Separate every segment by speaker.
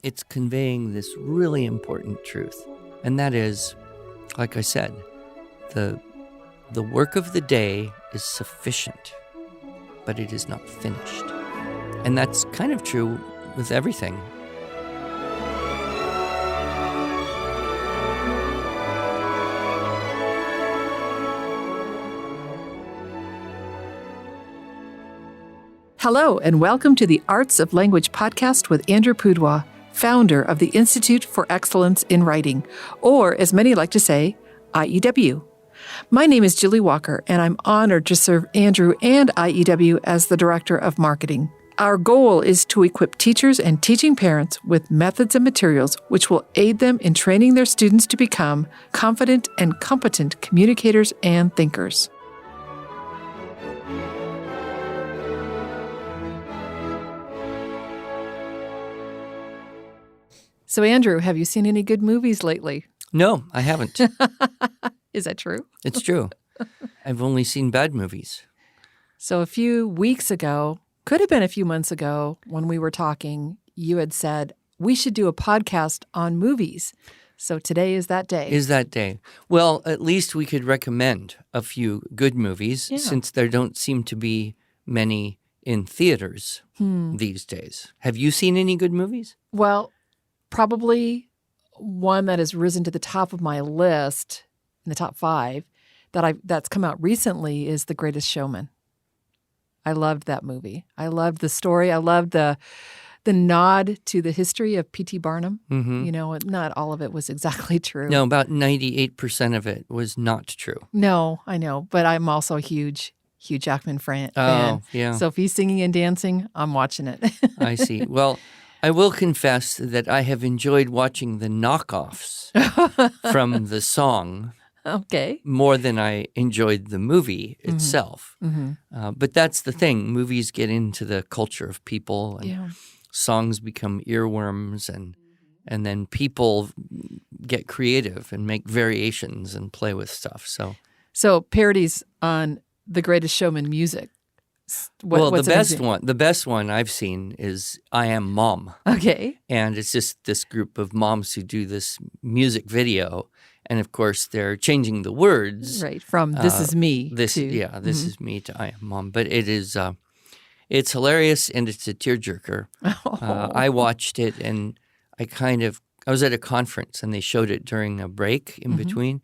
Speaker 1: it's conveying this really important truth. And that is, like I said, the work of the day is sufficient, but it is not finished. And that's kind of true with everything.
Speaker 2: Hello, and welcome to the Arts of Language podcast with Andrew Pudewa, founder of the Institute for Excellence in Writing, or as many like to say, IEW. My name is Julie Walker, and I'm honored to serve Andrew and IEW as the Director of Marketing. Our goal is to equip teachers and teaching parents with methods and materials which will aid them in training their students to become confident and competent communicators and thinkers. So, Andrew, have you seen any good movies lately?
Speaker 1: No, I haven't.
Speaker 2: Is that true?
Speaker 1: It's true. I've only seen bad movies.
Speaker 2: So a few weeks ago, could have been a few months ago, when we were talking, you had said, we should do a podcast on movies. So today is that day.
Speaker 1: Is that day. Well, at least we could recommend a few good movies, since there don't seem to be many in theaters these days. Have you seen any good movies?
Speaker 2: Well, probably one that has risen to the top of my list, in the top 5, that's come out recently is The Greatest Showman. I loved that movie. I loved the story. I loved the nod to the history of P.T. Barnum. Mm-hmm. You know, not all of it was exactly true.
Speaker 1: No, about 98% of it was not true.
Speaker 2: No, I know. But I'm also a huge Hugh Jackman fan.
Speaker 1: Oh, yeah.
Speaker 2: So if he's singing and dancing, I'm watching it.
Speaker 1: I see. Well, I will confess that I have enjoyed watching the knockoffs from the song more than I enjoyed the movie itself. Mm-hmm. But that's the thing. Movies get into the culture of people, and songs become earworms, and then people get creative and make variations and play with stuff.
Speaker 2: So parodies on The Greatest Showman music.
Speaker 1: The best one I've seen is I Am Mom.
Speaker 2: Okay.
Speaker 1: And it's just this group of moms who do this music video. And of course, they're changing the words.
Speaker 2: Right, from This Is Me to...
Speaker 1: This is me to I Am Mom. But it is, it's hilarious and it's a tearjerker. I watched it and I was at a conference and they showed it during a break in between.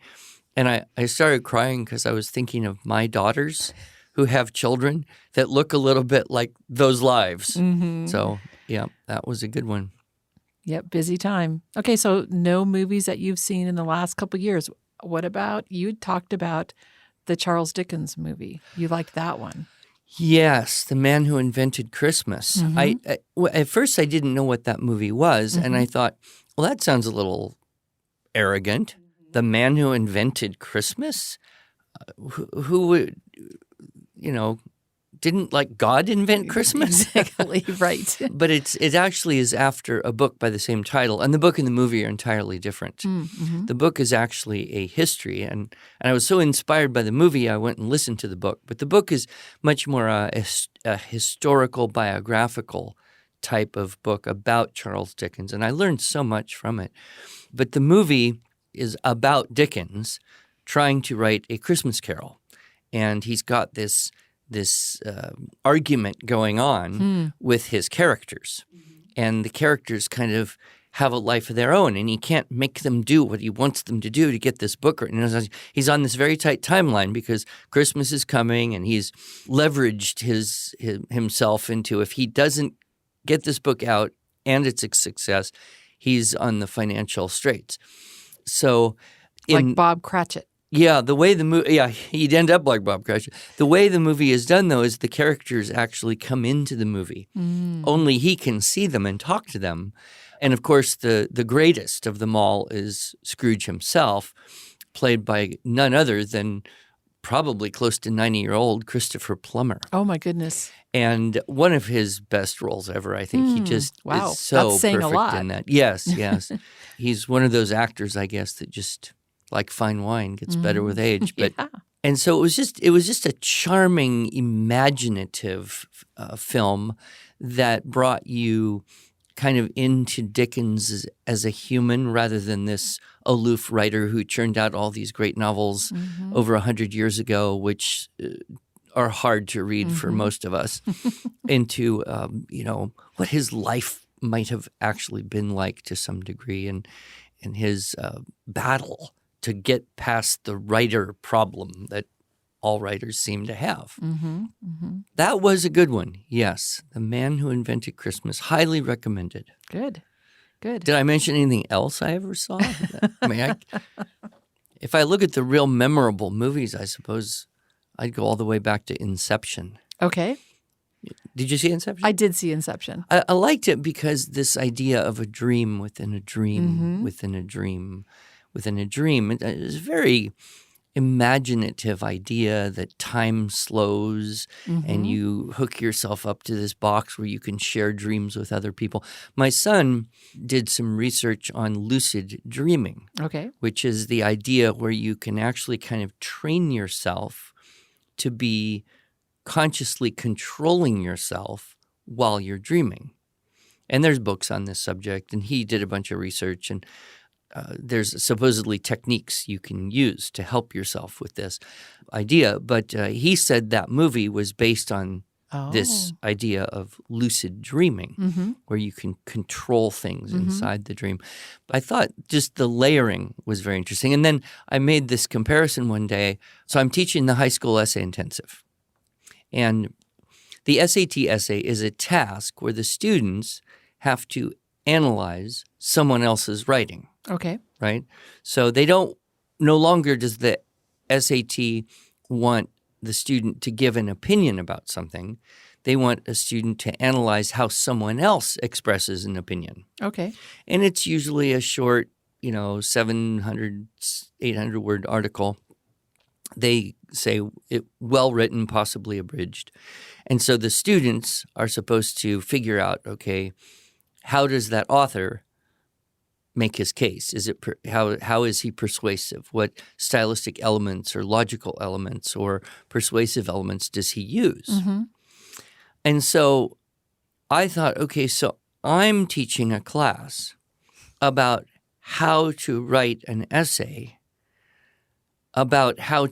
Speaker 1: And I started crying because I was thinking of my daughters who have children that look a little bit like those lives. Mm-hmm. So, yeah, that was a good one.
Speaker 2: Yep, busy time. Okay, so no movies that you've seen in the last couple of years. What about, you talked about the Charles Dickens movie. You liked that one.
Speaker 1: Yes, The Man Who Invented Christmas. Mm-hmm. At first I didn't know what that movie was, and I thought, well, that sounds a little arrogant. The Man Who Invented Christmas? Who would... didn't like God invent Christmas?
Speaker 2: Exactly, right.
Speaker 1: But it actually is after a book by the same title, and the book and the movie are entirely different. Mm-hmm. The book is actually a history, and I was so inspired by the movie, I went and listened to the book. But the book is much more a historical, biographical type of book about Charles Dickens, and I learned so much from it. But the movie is about Dickens trying to write A Christmas Carol. And he's got this argument going on with his characters. And the characters kind of have a life of their own, and he can't make them do what he wants them to do to get this book written. He's on this very tight timeline because Christmas is coming, and he's leveraged himself into, if he doesn't get this book out and it's a success, he's on the financial straits. So,
Speaker 2: like Bob Cratchit.
Speaker 1: Yeah, the way the movie, he'd end up like Bob Cratchit. The way the movie is done, though, is the characters actually come into the movie. Only he can see them and talk to them. And, of course, the greatest of them all is Scrooge himself, played by none other than probably close to 90-year-old Christopher Plummer.
Speaker 2: Oh, my goodness.
Speaker 1: And one of his best roles ever. I think he just is so
Speaker 2: That's saying
Speaker 1: perfect
Speaker 2: a lot.
Speaker 1: in that. Yes. He's one of those actors, I guess, that just, like fine wine, gets better with age. But and so it was just a charming, imaginative film that brought you kind of into Dickens as a human rather than this aloof writer who churned out all these great novels over 100 years ago, which are hard to read for most of us, into, what his life might have actually been like to some degree, and his battle to get past the writer problem that all writers seem to have. That was a good one, yes. The Man Who Invented Christmas, highly recommended.
Speaker 2: Good.
Speaker 1: Did I mention anything else I ever saw? I mean, if I look at the real memorable movies, I suppose I'd go all the way back to Inception.
Speaker 2: Okay.
Speaker 1: Did you see Inception?
Speaker 2: I did see Inception.
Speaker 1: I liked it because this idea of a dream within a dream within a dream within a dream, it is a very imaginative idea that time slows and you hook yourself up to this box where you can share dreams with other people. My son did some research on lucid dreaming, which is the idea where you can actually kind of train yourself to be consciously controlling yourself while you're dreaming. And there's books on this subject, and he did a bunch of research, and there's supposedly techniques you can use to help yourself with this idea. But he said that movie was based on this idea of lucid dreaming, where you can control things inside the dream. I thought just the layering was very interesting. And then I made this comparison one day. So I'm teaching the high school essay intensive. And the SAT essay is a task where the students have to analyze someone else's writing.
Speaker 2: Okay.
Speaker 1: Right? So they don't – no longer does the SAT want the student to give an opinion about something. They want a student to analyze how someone else expresses an opinion.
Speaker 2: Okay.
Speaker 1: And it's usually a short, 700, 800-word article. They say it well written, possibly abridged. And so the students are supposed to figure out, okay, how does that author make his case? Is it how is he persuasive? What stylistic elements or logical elements or persuasive elements does he use? And so I thought, okay, so I'm teaching a class about how to write an essay about how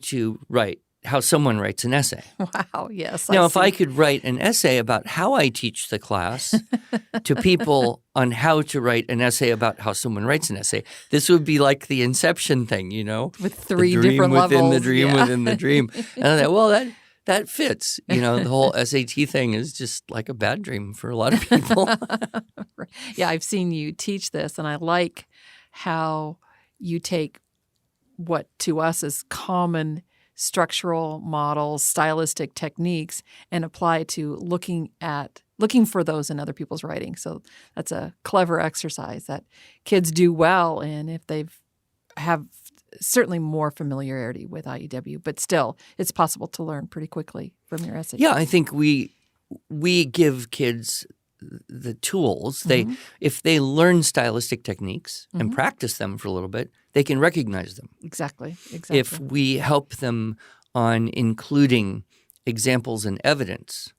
Speaker 1: someone writes an essay.
Speaker 2: Wow, yes.
Speaker 1: Now, if I could write an essay about how I teach the class to people on how to write an essay about how someone writes an essay, this would be like the Inception thing,
Speaker 2: With three
Speaker 1: the dream
Speaker 2: different
Speaker 1: within
Speaker 2: levels.
Speaker 1: the dream within the dream. And I thought, well, that fits. The whole SAT thing is just like a bad dream for a lot of people.
Speaker 2: Yeah, I've seen you teach this, and I like how you take what to us is common structural models, stylistic techniques, and apply to looking for those in other people's writing. So that's a clever exercise that kids do well in if they have certainly more familiarity with IEW, but still it's possible to learn pretty quickly from your essay.
Speaker 1: Yeah, I think we give kids the tools. If they learn stylistic techniques and practice them for a little bit, they can recognize them.
Speaker 2: Exactly.
Speaker 1: If we help them on including examples and evidence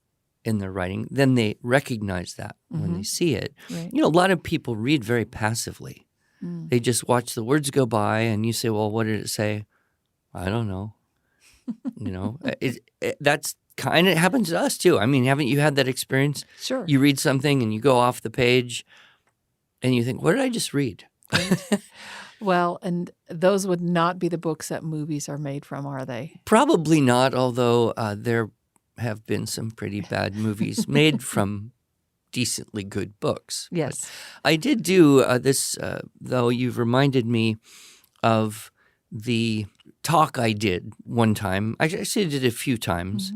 Speaker 1: in their writing, then they recognize that when they see it.
Speaker 2: Right.
Speaker 1: A lot of people read very passively. They just watch the words go by, and you say, well, what did it say? I don't know. That's kind of happens to us too. I mean, haven't you had that experience?
Speaker 2: Sure.
Speaker 1: You read something and you go off the page and you think, what did I just read?
Speaker 2: Right. Well, and those would not be the books that movies are made from, are they?
Speaker 1: Probably not, although there have been some pretty bad movies made from decently good books.
Speaker 2: Yes.
Speaker 1: But I did do this, though you've reminded me of the talk I did one time. I actually did it a few times,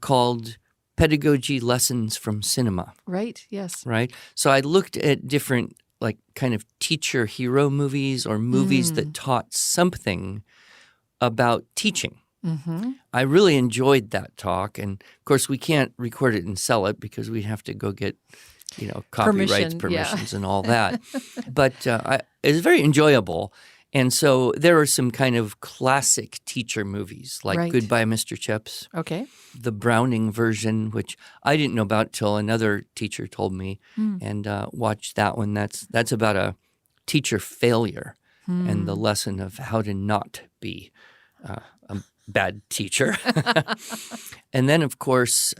Speaker 1: called Pedagogy Lessons from Cinema.
Speaker 2: Right, yes.
Speaker 1: Right? So I looked at different kind of teacher hero movies or movies that taught something about teaching. I really enjoyed that talk. And, of course, we can't record it and sell it because we'd have to go get, copyrights, permissions, and all that. But it was very enjoyable. And so there are some kind of classic teacher movies like
Speaker 2: Right.
Speaker 1: Goodbye, Mr. Chips,
Speaker 2: Okay.
Speaker 1: the Browning version, which I didn't know about till another teacher told me, and watched that one. That's about a teacher failure and the lesson of how to not be a bad teacher. And then, of course,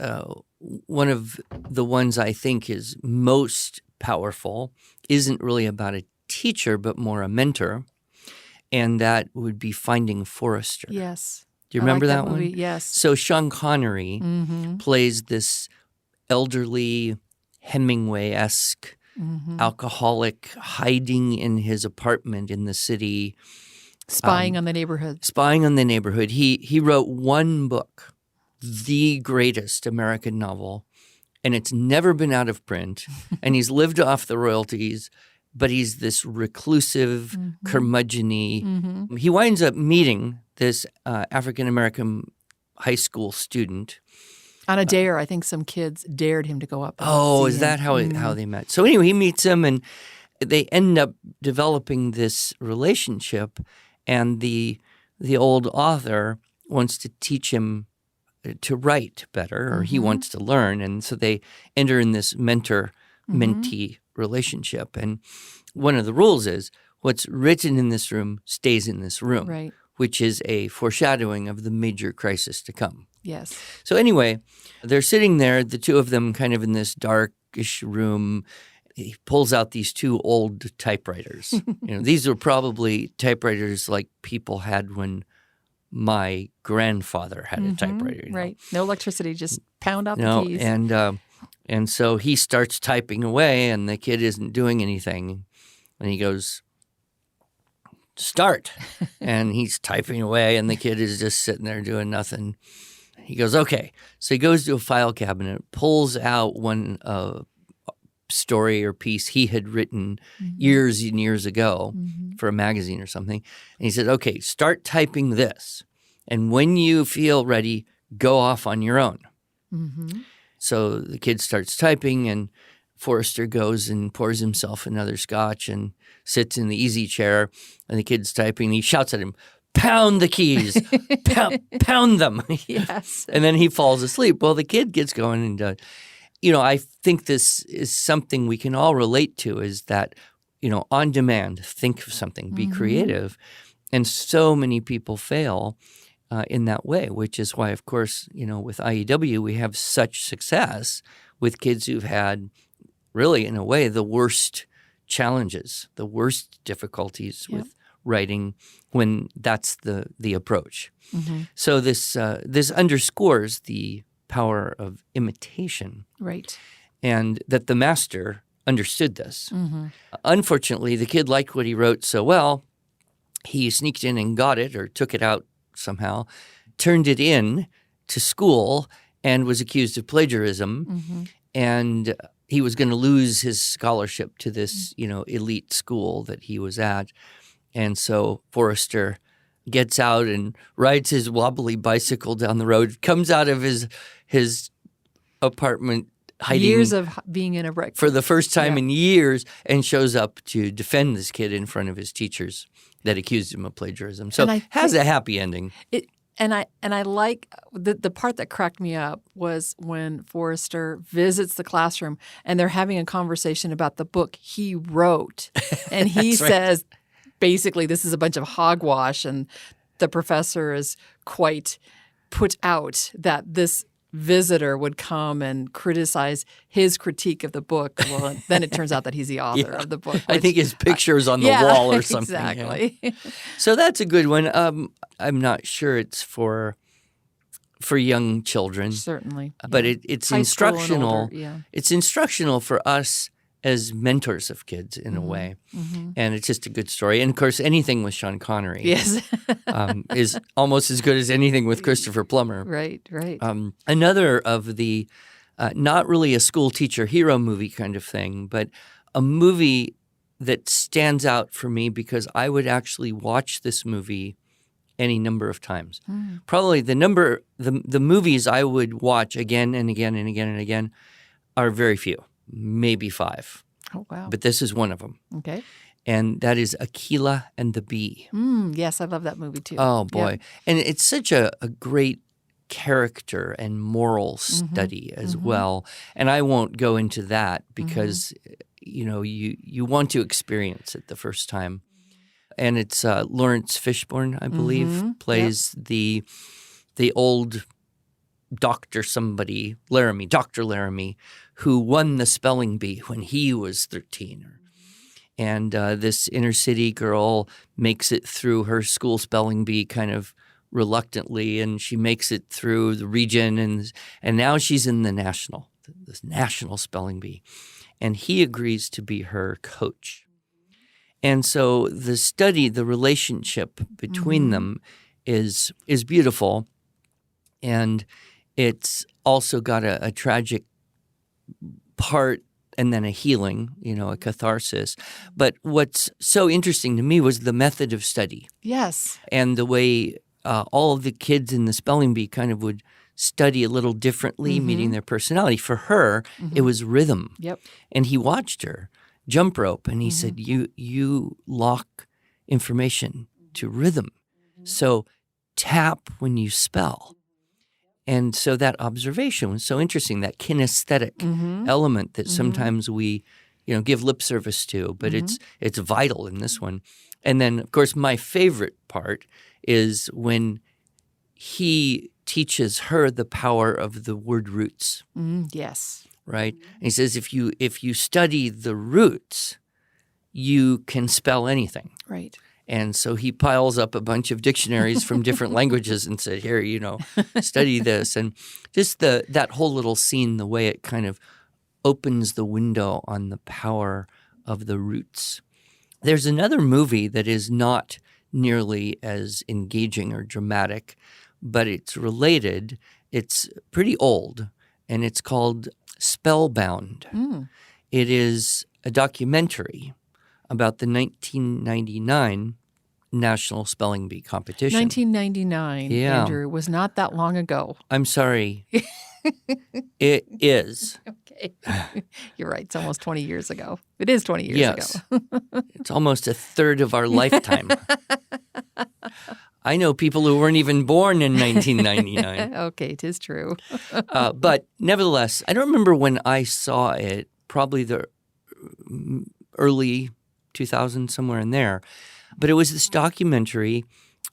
Speaker 1: one of the ones I think is most powerful isn't really about a teacher, but more a mentor, and that would be Finding Forrester.
Speaker 2: Yes.
Speaker 1: Do you
Speaker 2: I
Speaker 1: remember
Speaker 2: like
Speaker 1: that
Speaker 2: movie.
Speaker 1: one?
Speaker 2: Yes.
Speaker 1: So Sean Connery plays this elderly Hemingway-esque alcoholic hiding in his apartment in the city,
Speaker 2: Spying on the neighborhood.
Speaker 1: spying on the neighborhood. He wrote one book, the greatest American novel, and it's never been out of print, and he's lived off the royalties, but he's this reclusive, curmudgeon-y. He winds up meeting this African-American high school student.
Speaker 2: On a dare, I think some kids dared him to go up. And
Speaker 1: Oh,
Speaker 2: see
Speaker 1: is
Speaker 2: him.
Speaker 1: that how they met? So anyway, he meets him, and they end up developing this relationship, and the old author wants to teach him to write better, or he wants to learn, and so they enter in this mentor-mentee relationship. And one of the rules is what's written in this room stays in this room,
Speaker 2: Right.
Speaker 1: which is a foreshadowing of the major crisis to come.
Speaker 2: Yes.
Speaker 1: So anyway, they're sitting there, the two of them kind of in this darkish room. He pulls out these two old typewriters. These were probably typewriters like people had when my grandfather had a typewriter.
Speaker 2: Right. No electricity, just pound out the
Speaker 1: No,
Speaker 2: keys.
Speaker 1: and so he starts typing away, and the kid isn't doing anything. And he goes, "Start." And he's typing away, and the kid is just sitting there doing nothing. He goes, "Okay." So he goes to a file cabinet, pulls out one story or piece he had written years and years ago for a magazine or something. And he said, "Okay, start typing this. And when you feel ready, go off on your own." So the kid starts typing, and Forrester goes and pours himself another scotch and sits in the easy chair. And the kid's typing. And he shouts at him, "Pound the keys, pound them."
Speaker 2: Yes.
Speaker 1: And then he falls asleep. Well, the kid gets going, and I think this is something we can all relate to. Is that on demand, think of something, be creative, and so many people fail in that way. Which is why, of course, with IEW we have such success with kids who've had really, in a way, the worst challenges, the worst difficulties with writing when that's the approach. So this underscores the power of imitation,
Speaker 2: Right.
Speaker 1: and that the master understood this. Unfortunately, the kid liked what he wrote so well, he sneaked in and got it, or took it out somehow, turned it in to school, and was accused of plagiarism. And he was going to lose his scholarship to this, elite school that he was at. And so Forrester gets out and rides his wobbly bicycle down the road, comes out of his apartment hiding
Speaker 2: Years of being in a wreck.
Speaker 1: for the first time in years, and shows up to defend this kid in front of his teachers that accused him of plagiarism. So
Speaker 2: And I
Speaker 1: has a happy ending.
Speaker 2: And I like the part that cracked me up was when Forrester visits the classroom and they're having a conversation about the book he wrote. And he says, basically, this is a bunch of hogwash. And the professor is quite put out that this visitor would come and criticize his critique of the book. Well, then it turns out that he's the author of the book.
Speaker 1: I think his picture's on the wall or something.
Speaker 2: Exactly.
Speaker 1: Yeah. So that's a good one. I'm not sure it's for young children.
Speaker 2: Certainly.
Speaker 1: But it's
Speaker 2: High school and
Speaker 1: instructional.
Speaker 2: older,
Speaker 1: It's instructional for us as mentors of kids in a way. And it's just a good story. And of course, anything with Sean Connery
Speaker 2: Yes.
Speaker 1: is almost as good as anything with Christopher Plummer.
Speaker 2: Right.
Speaker 1: Another of the not really a school teacher hero movie kind of thing, but a movie that stands out for me because I would actually watch this movie any number of times. Probably the movies I would watch again and again and again and again are very few, maybe 5.
Speaker 2: Oh, wow.
Speaker 1: But this is one of them.
Speaker 2: Okay.
Speaker 1: and that is Aquila and the Bee.
Speaker 2: Yes, I love that movie too.
Speaker 1: Oh, boy.
Speaker 2: Yeah.
Speaker 1: And it's such a great character and moral study as well. And I won't go into that because, you want to experience it the first time. And it's Lawrence Fishburne, I believe, plays the old Dr. somebody, Dr. Laramie, who won the spelling bee when he was 13. And this inner city girl makes it through her school spelling bee kind of reluctantly, and she makes it through the region, and now she's in the national spelling bee. And he agrees to be her coach. And so the relationship between them is beautiful, and it's also got a tragic part and then a healing, a catharsis. But what's so interesting to me was the method of study.
Speaker 2: Yes.
Speaker 1: And the way all of the kids in the spelling bee kind of would study a little differently, meeting their personality. For her, it was rhythm.
Speaker 2: Yep.
Speaker 1: And he watched her jump rope, and he said, you lock information to rhythm. So tap when you spell. And so that observation was so interesting, that kinesthetic element that sometimes we, give lip service to, but it's vital in this one. And then, of course, my favorite part is when he teaches her the power of the word roots.
Speaker 2: Yes.
Speaker 1: Right? And he says if you study the roots, you can spell anything.
Speaker 2: Right.
Speaker 1: And so he piles up a bunch of dictionaries from different languages and said, here, study this. And just that whole little scene, the way it kind of opens the window on the power of the roots. There's another movie that is not nearly as engaging or dramatic, but it's related. It's pretty old, and it's called Spellbound. It is a documentary about the 1999 National Spelling Bee competition.
Speaker 2: 1999, Andrew, was not that long ago.
Speaker 1: I'm sorry. It is.
Speaker 2: Okay. You're right. It's almost 20 years ago. It is 20 years ago.
Speaker 1: It's almost a third of our lifetime. I know people who weren't even born in 1999.
Speaker 2: Okay, it is true.
Speaker 1: But nevertheless, I don't remember when I saw it, probably the early 2000s, somewhere in there. But it was this documentary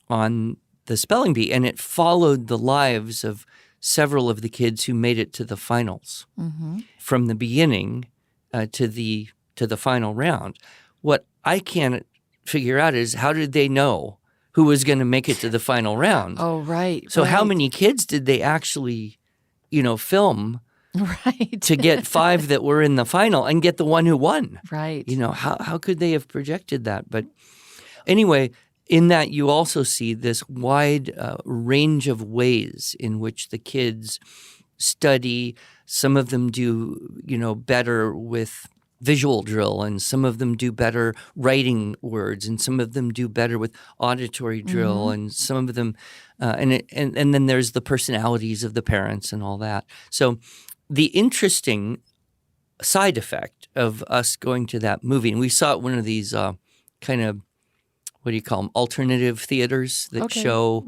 Speaker 1: on the spelling bee, and it followed the lives of several of the kids who made it to the finals from the beginning to the final round. What I can't figure out is how did they know who was going to make it to the final round?
Speaker 2: Oh, right.
Speaker 1: So how many kids did they actually, film
Speaker 2: right.
Speaker 1: to get 5 that were in the final and get the one who won?
Speaker 2: Right.
Speaker 1: How could they have projected that? But anyway, in that you also see this wide range of ways in which the kids study. Some of them do, better with visual drill, and some of them do better writing words, and some of them do better with auditory drill, and some of them, and then there's the personalities of the parents and all that. So the interesting side effect of us going to that movie, and we saw it one of these kind of, what do you call them, alternative theaters that show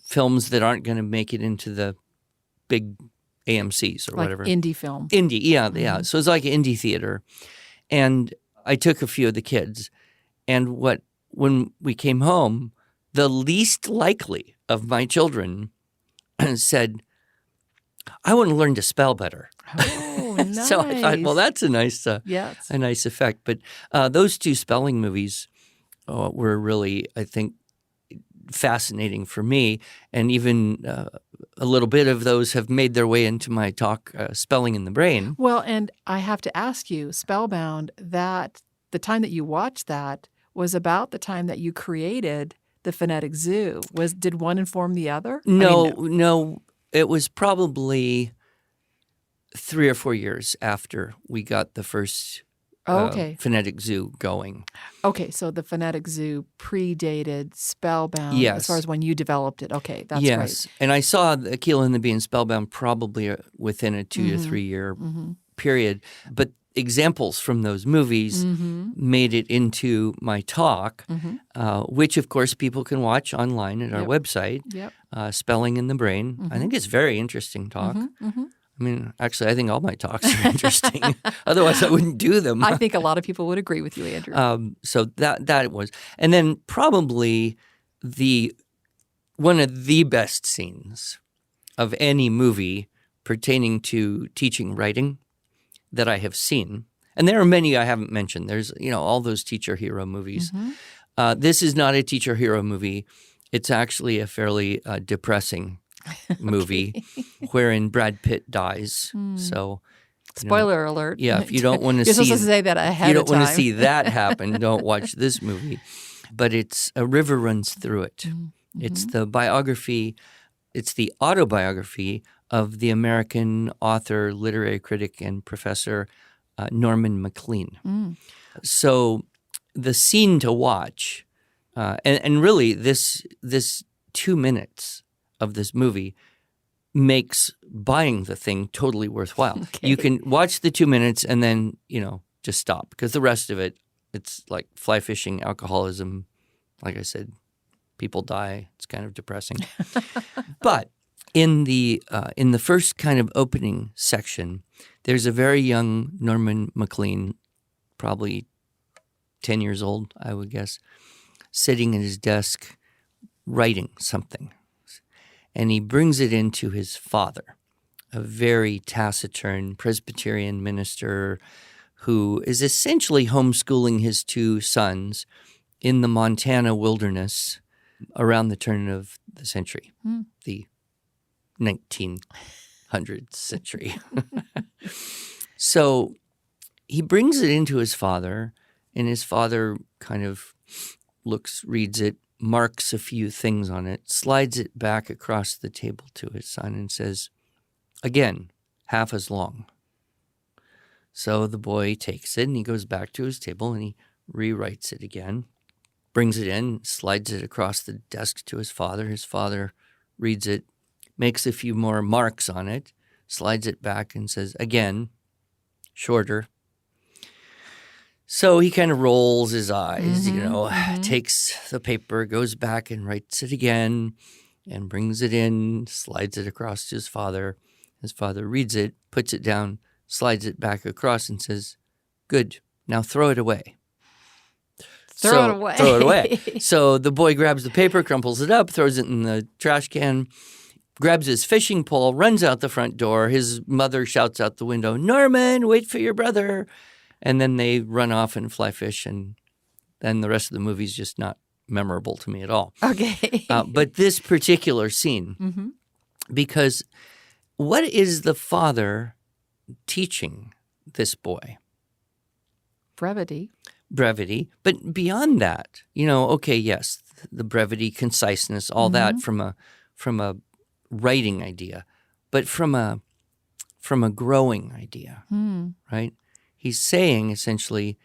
Speaker 1: films that aren't going to make it into the big AMCs or
Speaker 2: like
Speaker 1: whatever.
Speaker 2: Indie film.
Speaker 1: Indie, yeah. So it's like an indie theater. And I took a few of the kids. And when we came home, the least likely of my children said, I want to learn to spell better.
Speaker 2: Oh, nice.
Speaker 1: So I thought, well, that's a nice
Speaker 2: yes.
Speaker 1: a nice effect. But those 2 spelling movies were really, I think, fascinating for me, and even a little bit of those have made their way into my talk, Spelling in the Brain.
Speaker 2: Well, and I have to ask you, Spellbound, that the time that you watched that was about the time that you created the Phonetic Zoo. Did one inform the other?
Speaker 1: No. It was probably 3 or 4 years after we got the first Phonetic Zoo going.
Speaker 2: Okay, so the Phonetic Zoo predated Spellbound
Speaker 1: yes.
Speaker 2: as far as when you developed it. Okay, that's
Speaker 1: yes.
Speaker 2: right.
Speaker 1: And I saw Aquila and the Bee and Spellbound probably within a 2 to 3 year period. But examples from those movies made it into my talk, which, of course, people can watch online at our website, Spelling in the Brain. I think it's a very interesting talk. I mean, actually, I think all my talks are interesting. Otherwise, I wouldn't do them.
Speaker 2: I think a lot of people would agree with you, Andrew.
Speaker 1: So that it was. And then probably one of the best scenes of any movie pertaining to teaching writing that I have seen. And there are many I haven't mentioned. There's, all those teacher hero movies. This is not a teacher hero movie. It's actually a fairly depressing movie wherein Brad Pitt dies. So,
Speaker 2: spoiler alert.
Speaker 1: Yeah, if you don't want to
Speaker 2: You're supposed to say that ahead of time.
Speaker 1: You don't want to see that happen, don't watch this movie. But it's A River Runs Through It. It's the biography, it's the autobiography of the American author, literary critic, and professor Norman Maclean. So the scene to watch, and really this 2 minutes of this movie makes buying the thing totally worthwhile. Okay. You can watch the 2 minutes and then, just stop, because the rest of it, it's like fly fishing, alcoholism. Like I said, people die. It's kind of depressing. But in the first kind of opening section, there's a very young Norman Maclean, probably 10 years old, I would guess, sitting at his desk writing something. And he brings it into his father, a very taciturn Presbyterian minister who is essentially homeschooling his two sons in the Montana wilderness around the turn of the century, the 1900th century. So he brings it into his father, and his father kind of reads it, marks a few things on it, slides it back across the table to his son and says, again, half as long. So the boy takes it and he goes back to his table and he rewrites it again, brings it in, slides it across the desk to his father. His father reads it, makes a few more marks on it, slides it back and says, again, shorter. So he kind of rolls his eyes, takes the paper, goes back and writes it again and brings it in, slides it across to his father. His father reads it, puts it down, slides it back across and says, good, now throw it away.
Speaker 2: Throw it away.
Speaker 1: So the boy grabs the paper, crumples it up, throws it in the trash can, grabs his fishing pole, runs out the front door. His mother shouts out the window, Norman, wait for your brother. And then they run off and fly fish, and then the rest of the movie is just not memorable to me at all.
Speaker 2: Okay.
Speaker 1: But this particular scene, because what is the father teaching this boy?
Speaker 2: Brevity.
Speaker 1: But beyond that, yes, the brevity, conciseness, all that from a writing idea, but from a growing idea, right? He's saying essentially,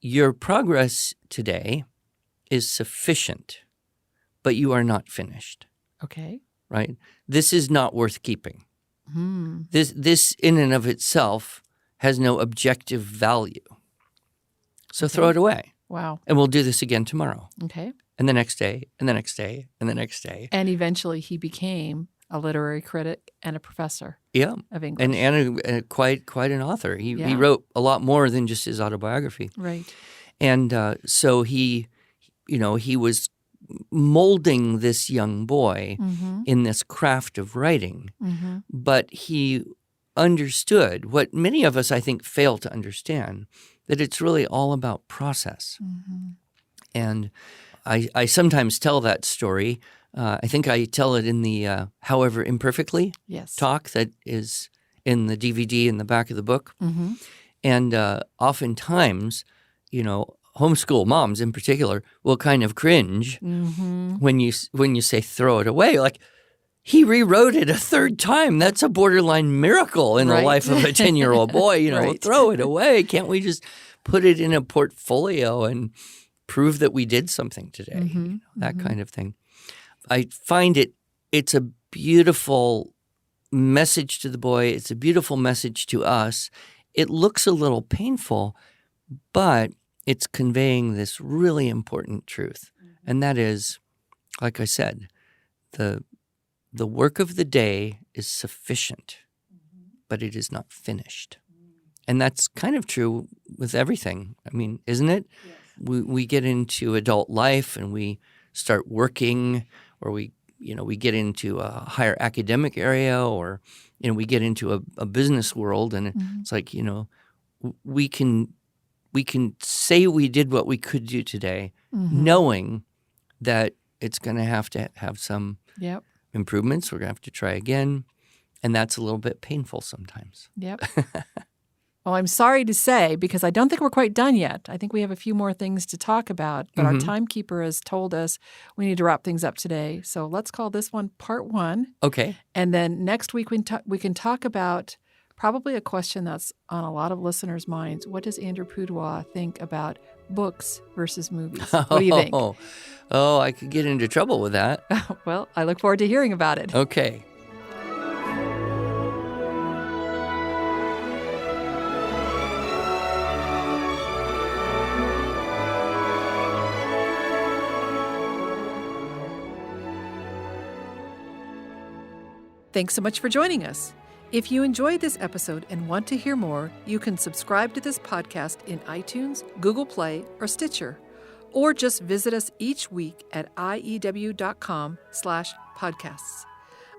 Speaker 1: your progress today is sufficient, but you are not finished.
Speaker 2: Okay.
Speaker 1: Right? This is not worth keeping. This in and of itself has no objective value. So throw it away.
Speaker 2: Wow.
Speaker 1: And we'll do this again tomorrow.
Speaker 2: Okay.
Speaker 1: And the next day, and the next day, and the next day.
Speaker 2: And eventually he became a literary critic and a professor of English.
Speaker 1: And quite an author. He wrote a lot more than just his autobiography.
Speaker 2: Right.
Speaker 1: And so he was molding this young boy in this craft of writing, but he understood what many of us, I think, fail to understand, that it's really all about process. And I sometimes tell that story. I think I tell it in the However Imperfectly talk that is in the DVD in the back of the book. And oftentimes, homeschool moms in particular will kind of cringe when you say throw it away. Like, he rewrote it a third time. That's a borderline miracle in the life of a 10-year-old boy. Throw it away. Can't we just put it in a portfolio and prove that we did something today? That kind of thing. I find it's a beautiful message to the boy. It's a beautiful message to us. it looks a little painful, but it's conveying this really important truth. And that is, like I said, the work of the day is sufficient, but it is not finished. And that's kind of true with everything. I mean, isn't it? Yes. We get into adult life and we start working, or we get into a higher academic area, or we get into a business world, and it's like, we can say we did what we could do today, knowing that it's going to have some improvements. We're going to have to try again, and that's a little bit painful sometimes.
Speaker 2: Yep. Well, I'm sorry to say, because I don't think we're quite done yet. I think we have a few more things to talk about, but our timekeeper has told us we need to wrap things up today. So let's call this one part 1.
Speaker 1: Okay.
Speaker 2: And then next week we can talk about probably a question that's on a lot of listeners' minds. What does Andrew Pudewa think about books versus movies? What do you think?
Speaker 1: Oh, I could get into trouble with that.
Speaker 2: Well, I look forward to hearing about it.
Speaker 1: Okay.
Speaker 2: Thanks so much for joining us. If you enjoyed this episode and want to hear more, you can subscribe to this podcast in iTunes, Google Play, or Stitcher, or just visit us each week at iew.com/podcasts.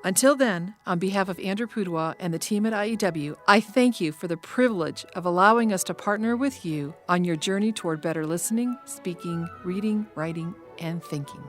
Speaker 2: Until then, on behalf of Andrew Pudewa and the team at IEW, I thank you for the privilege of allowing us to partner with you on your journey toward better listening, speaking, reading, writing, and thinking.